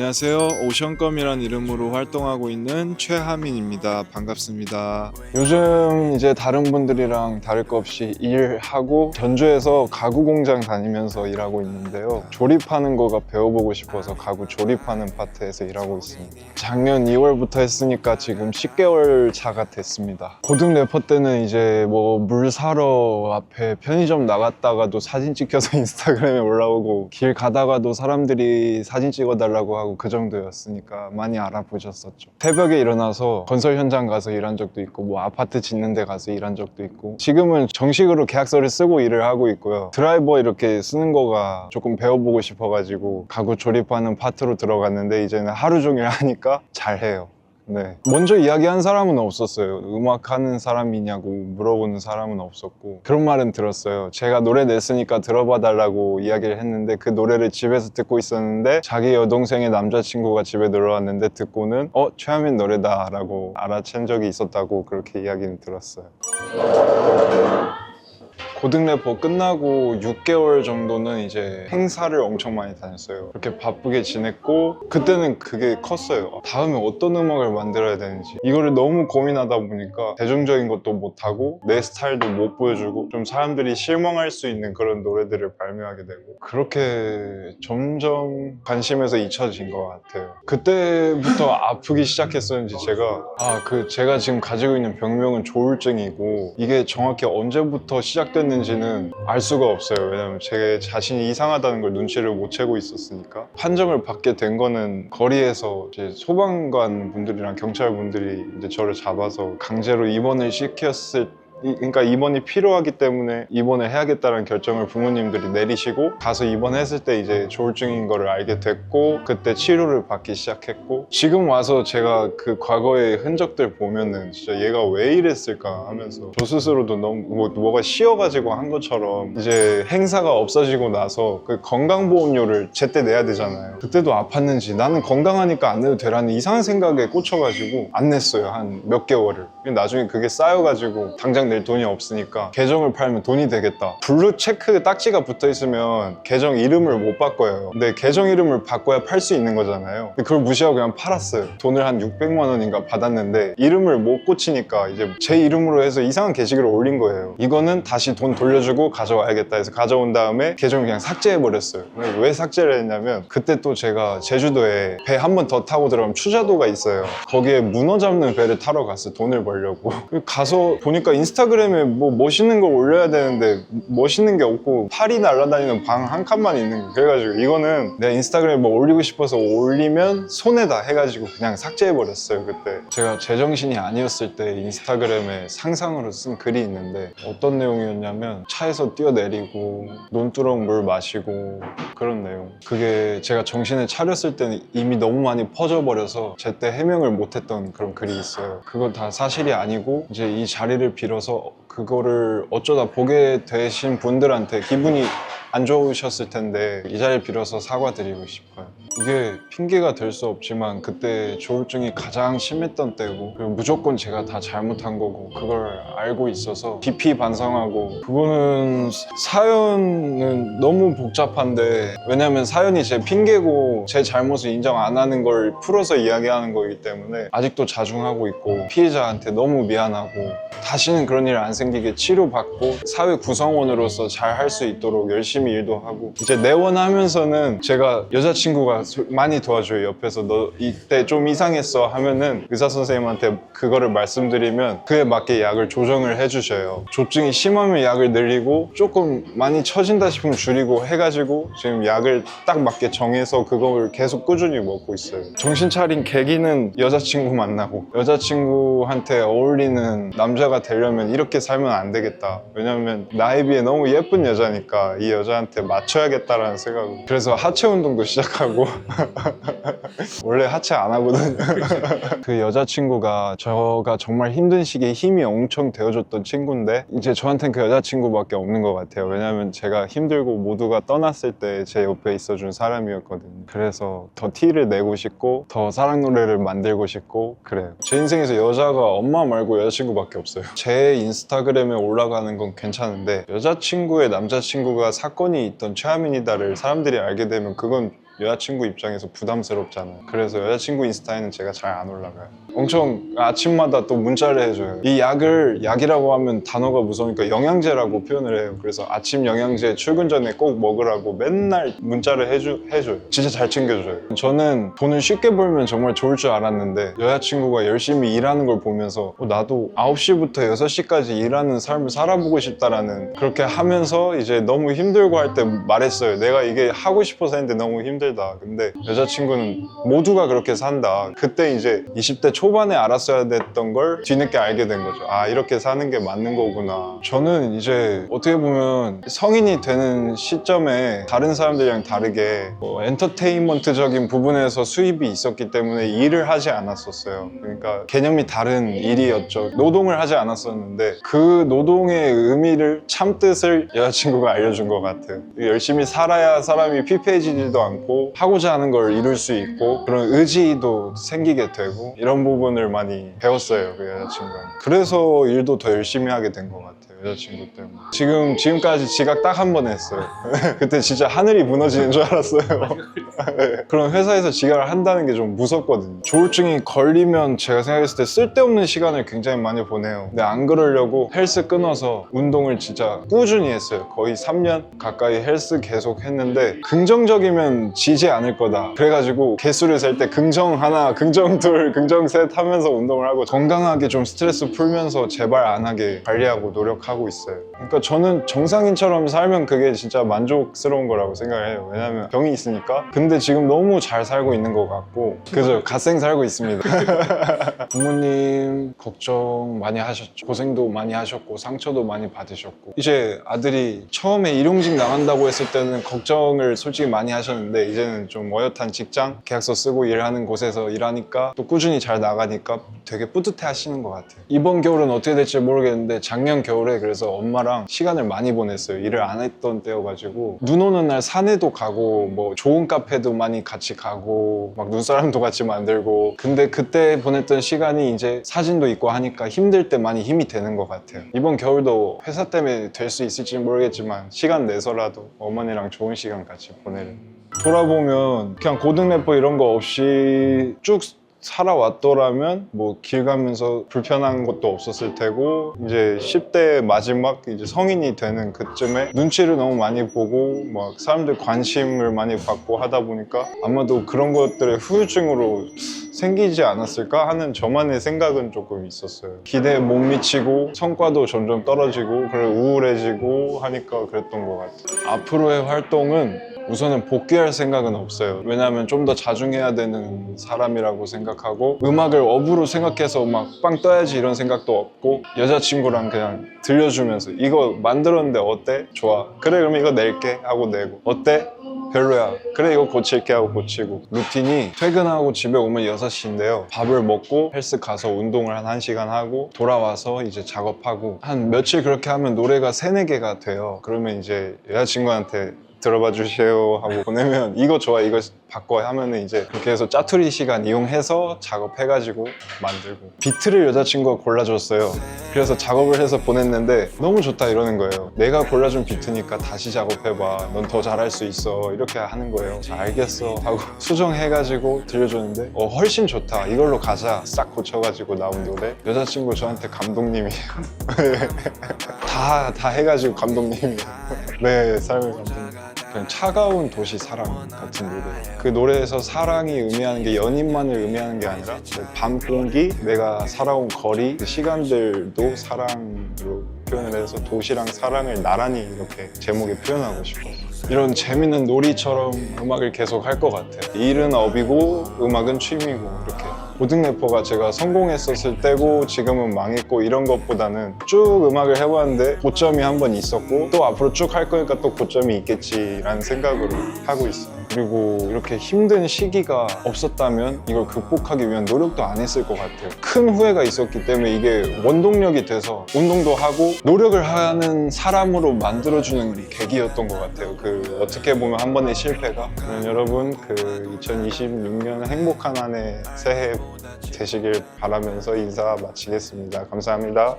안녕하세요. 오션껌이란 이름으로 활동하고 있는 최하민입니다. 반갑습니다. 요즘 이제 다른 분들이랑 다를 것 없이 일하고 전주에서 가구 공장 다니면서 일하고 있는데요. 조립하는 거가 배워보고 싶어서 가구 조립하는 파트에서 일하고 있습니다. 작년 2월부터 했으니까 지금 10개월 차가 됐습니다. 고등 래퍼 때는 이제 뭐 물 사러 앞에 편의점 나갔다가도 사진 찍혀서 인스타그램에 올라오고 길 가다가도 사람들이 사진 찍어달라고 하고 그 정도였으니까 많이 알아보셨었죠. 새벽에 일어나서 건설 현장 가서 일한 적도 있고 뭐 아파트 짓는 데 가서 일한 적도 있고 지금은 정식으로 계약서를 쓰고 일을 하고 있고요. 드라이버 이렇게 쓰는 거가 조금 배워보고 싶어가지고 가구 조립하는 파트로 들어갔는데 이제는 하루 종일 하니까 잘해요. 네. 먼저 이야기한 사람은 없었어요. 음악하는 사람이냐고 물어보는 사람은 없었고 그런 말은 들었어요. 제가 노래 냈으니까 들어봐 달라고 이야기를 했는데 그 노래를 집에서 듣고 있었는데 자기 여동생의 남자친구가 집에 놀러왔는데 듣고는 최하민 노래다 라고 알아챈 적이 있었다고 그렇게 이야기는 들었어요. 고등 래퍼 끝나고 6개월 정도는 이제 행사를 엄청 많이 다녔어요. 그렇게 바쁘게 지냈고 그때는 그게 컸어요. 다음에 어떤 음악을 만들어야 되는지 이거를 너무 고민하다 보니까 대중적인 것도 못하고 내 스타일도 못 보여주고 좀 사람들이 실망할 수 있는 그런 노래들을 발매하게 되고 그렇게 점점 관심에서 잊혀진 것 같아요. 그때부터 아프기 시작했었는지 제가 지금 가지고 있는 병명은 조울증이고 이게 정확히 언제부터 시작됐는지는 알 수가 없어요. 왜냐면 제 자신이 이상하다는 걸 눈치를 못 채고 있었으니까. 판정을 받게 된 거는 거리에서 이제 소방관 분들이랑 경찰 분들이 이제 저를 잡아서 강제로 입원을 시켰을 그러니까 입원이 필요하기 때문에 입원을 해야겠다는 결정을 부모님들이 내리시고 가서 입원했을 때 이제 조울증인 거를 알게 됐고 그때 치료를 받기 시작했고 지금 와서 제가 그 과거의 흔적들 보면은 진짜 얘가 왜 이랬을까 하면서 저 스스로도 너무 뭐가 씌어가지고 한 것처럼 이제 행사가 없어지고 나서 그 건강보험료를 제때 내야 되잖아요. 그때도 아팠는지 나는 건강하니까 안 내도 되라는 이상한 생각에 꽂혀가지고 안 냈어요. 한 몇 개월을. 나중에 그게 쌓여가지고 당장 낼 돈이 없으니까 계정을 팔면 돈이 되겠다. 블루 체크 딱지가 붙어 있으면 계정 이름을 못 바꿔요. 근데 계정 이름을 바꿔야 팔 수 있는 거잖아요. 근데 그걸 무시하고 그냥 팔았어요. 돈을 한 600만 원인가 받았는데 이름을 못 고치니까 이제 제 이름으로 해서 이상한 게시글을 올린 거예요. 이거는 다시 돈 돌려주고 가져와야겠다 해서 가져온 다음에 계정을 그냥 삭제해버렸어요. 왜 삭제를 했냐면 그때 또 제가 제주도에 배 한 번 더 타고 들어가면 추자도가 있어요. 거기에 문어 잡는 배를 타러 갔어요. 돈을 벌려고. 가서 보니까 인스타그램에 뭐 멋있는 걸 올려야 되는데 멋있는 게 없고 팔이 날아다니는 방 한 칸만 있는 거예요. 그래가지고 이거는 내가 인스타그램에 뭐 올리고 싶어서 올리면 손해다 해가지고 그냥 삭제해버렸어요. 그때 제가 제정신이 아니었을 때 인스타그램에 상상으로 쓴 글이 있는데 어떤 내용이었냐면 차에서 뛰어내리고 논두렁 물 마시고 그런 내용. 그게 제가 정신을 차렸을 때는 이미 너무 많이 퍼져버려서 제때 해명을 못했던 그런 글이 있어요. 그건 다 사실이 아니고 이제 이 자리를 빌어서 그거를 어쩌다 보게 되신 분들한테 기분이 안 좋으셨을 텐데 이 자리를 빌어서 사과드리고 싶어요. 이게 핑계가 될 수 없지만 그때 조울증이 가장 심했던 때고 그리고 무조건 제가 다 잘못한 거고 그걸 알고 있어서 깊이 반성하고 그거는 사연은 너무 복잡한데 왜냐면 사연이 제 핑계고 제 잘못을 인정 안 하는 걸 풀어서 이야기하는 거기 때문에 아직도 자중하고 있고 피해자한테 너무 미안하고 다시는 그런 일 안 생기게 치료받고 사회 구성원으로서 잘 할 수 있도록 열심히 일도 하고 이제 내원하면서는 제가 여자친구가 많이 도와줘요. 옆에서 너 이때 좀 이상했어 하면은 의사 선생님한테 그거를 말씀드리면 그에 맞게 약을 조정을 해주셔요. 조증이 심하면 약을 늘리고 조금 많이 처진다 싶으면 줄이고 해가지고 지금 약을 딱 맞게 정해서 그걸 계속 꾸준히 먹고 있어요. 정신 차린 계기는 여자친구 만나고 여자친구한테 어울리는 남자가 되려면 이렇게 살면 안 되겠다. 왜냐면 나에 비해 너무 예쁜 여자니까 이 여자한테 맞춰야겠다라는 생각으로 그래서 하체 운동도 시작하고 원래 하체 안 하거든요. 그 여자친구가 저가 정말 힘든 시기에 힘이 엄청 되어줬던 친구인데 이제 저한텐 그 여자친구밖에 없는 것 같아요. 왜냐면 제가 힘들고 모두가 떠났을 때 제 옆에 있어준 사람이었거든요. 그래서 더 티를 내고 싶고 더 사랑 노래를 만들고 싶고 그래요. 제 인생에서 여자가 엄마 말고 여자친구밖에 없어요. 제 인스타그램에 올라가는 건 괜찮은데 여자친구의 남자친구가 사건이 있던 최하민이다를 사람들이 알게 되면 그건 여자친구 입장에서 부담스럽잖아요. 그래서 여자친구 인스타에는 제가 잘 안 올라가요. 엄청 아침마다 또 문자를 해줘요. 이 약을 약이라고 하면 단어가 무서우니까 영양제라고 표현을 해요. 그래서 아침 영양제 출근 전에 꼭 먹으라고 맨날 문자를 해줘요. 진짜 잘 챙겨줘요. 저는 돈을 쉽게 벌면 정말 좋을 줄 알았는데 여자친구가 열심히 일하는 걸 보면서 나도 9시부터 6시까지 일하는 삶을 살아보고 싶다라는, 그렇게 하면서 이제 너무 힘들고 할 때 말했어요. 내가 이게 하고 싶어서 했는데 너무 힘들다. 근데 여자친구는 모두가 그렇게 산다. 그때 이제 20대 초반에 알았어야 됐던 걸 뒤늦게 알게 된 거죠. 아, 이렇게 사는 게 맞는 거구나. 저는 이제 어떻게 보면 성인이 되는 시점에 다른 사람들이랑 다르게 엔터테인먼트적인 부분에서 수입이 있었기 때문에 일을 하지 않았었어요. 그러니까 개념이 다른 일이었죠. 노동을 하지 않았었는데 그 노동의 의미를, 참뜻을 여자친구가 알려준 것 같아요. 열심히 살아야 사람이 피폐해지지도 않고 하고자 하는 걸 이룰 수 있고 그런 의지도 생기게 되고, 이런 부분을 많이 배웠어요, 그 여자친구한테. 그래서 일도 더 열심히 하게 된 것 같아요, 여자친구 때문에. 지금까지 지각 딱 한 번 했어요. 그때 진짜 하늘이 무너지는 줄 알았어요. 그런 회사에서 지각을 한다는 게 좀 무섭거든요. 조울증이 걸리면 제가 생각했을 때 쓸데없는 시간을 굉장히 많이 보내요. 근데 안 그러려고 헬스 끊어서 운동을 진짜 꾸준히 했어요. 거의 3년 가까이 헬스 계속 했는데, 긍정적이면 지지 않을 거다. 그래가지고 개수를 셀 때 긍정 하나, 긍정 둘, 긍정 셋 하면서 운동을 하고 건강하게 좀 스트레스 풀면서 재발 안 하게 관리하고 노력하고 있어요. 그러니까 저는 정상인처럼 살면 그게 진짜 만족스러운 거라고 생각을 해요. 왜냐면 병이 있으니까. 근데 지금 너무 잘 살고 있는 것 같고, 그죠? 갓생 살고 있습니다. 부모님 걱정 많이 하셨죠. 고생도 많이 하셨고 상처도 많이 받으셨고, 이제 아들이 처음에 일용직 나간다고 했을 때는 걱정을 솔직히 많이 하셨는데, 이제는 좀 어엿한 직장, 계약서 쓰고 일하는 곳에서 일하니까 또 꾸준히 잘 나가니까 되게 뿌듯해 하시는 것 같아요. 이번 겨울은 어떻게 될지 모르겠는데 작년 겨울에 그래서 엄마랑 시간을 많이 보냈어요. 일을 안 했던 때여가지고 눈 오는 날 산에도 가고 뭐 좋은 카페도 많이 같이 가고 막 눈사람도 같이 만들고. 근데 그때 보냈던 시간이 이제 사진도 있고 하니까 힘들 때 많이 힘이 되는 것 같아요. 이번 겨울도 회사 때문에 될 수 있을지 모르겠지만 시간 내서라도 어머니랑 좋은 시간 같이 보내는. 돌아보면 그냥 고등 래퍼 이런 거 없이 쭉 살아왔더라면 뭐 길 가면서 불편한 것도 없었을 테고, 이제 10대 마지막 이제 성인이 되는 그쯤에 눈치를 너무 많이 보고 막 사람들 관심을 많이 받고 하다 보니까 아마도 그런 것들의 후유증으로 생기지 않았을까 하는 저만의 생각은 조금 있었어요. 기대에 못 미치고 성과도 점점 떨어지고 그래 우울해지고 하니까 그랬던 것 같아요. 앞으로의 활동은 우선은 복귀할 생각은 없어요. 왜냐하면 좀 더 자중해야 되는 사람이라고 생각하고, 음악을 업으로 생각해서 막 빵 떠야지 이런 생각도 없고, 여자친구랑 그냥 들려주면서 이거 만들었는데 어때? 좋아. 그래 그러면 이거 낼게 하고 내고, 어때? 별로야. 그래 이거 고칠게 하고 고치고. 루틴이 퇴근하고 집에 오면 6시인데요 밥을 먹고 헬스 가서 운동을 한 1시간 하고 돌아와서 이제 작업하고, 한 며칠 그렇게 하면 노래가 3-4개가 돼요. 그러면 이제 여자친구한테 들어봐 주세요 하고 보내면 이거 좋아 이거 바꿔 하면은 이제 그렇게 해서 짜투리 시간 이용해서 작업해가지고 만들고. 비트를 여자친구가 골라줬어요. 그래서 작업을 해서 보냈는데 너무 좋다 이러는 거예요. 내가 골라준 비트니까 다시 작업해봐, 넌 더 잘할 수 있어, 이렇게 하는 거예요. 알겠어 하고 수정해가지고 들려줬는데 훨씬 좋다, 이걸로 가자, 싹 고쳐가지고 나온 노래. 여자친구 저한테 감독님이에요. 다 해가지고 감독님이에요. 네, 삶의 감독님. 그냥 차가운 도시 사랑 같은 노래. 그 노래에서 사랑이 의미하는 게 연인만을 의미하는 게 아니라 뭐 밤 공기, 내가 살아온 거리, 그 시간들도 사랑으로 표현을 해서 도시랑 사랑을 나란히 이렇게 제목에 표현하고 싶어요. 이런 재밌는 놀이처럼 음악을 계속 할 것 같아요. 일은 업이고 음악은 취미고, 이렇게. 고등 래퍼가 제가 성공했었을 때고 지금은 망했고 이런 것보다는 쭉 음악을 해봤는데 고점이 한 번 있었고 또 앞으로 쭉 할 거니까 또 고점이 있겠지라는 생각으로 하고 있어요. 그리고 이렇게 힘든 시기가 없었다면 이걸 극복하기 위한 노력도 안 했을 것 같아요. 큰 후회가 있었기 때문에 이게 원동력이 돼서 운동도 하고 노력을 하는 사람으로 만들어주는 계기였던 것 같아요. 그 어떻게 보면 한 번의 실패가. 여러분 그 2026년 행복한 한 해 새해 되시길 바라면서 인사 마치겠습니다. 감사합니다.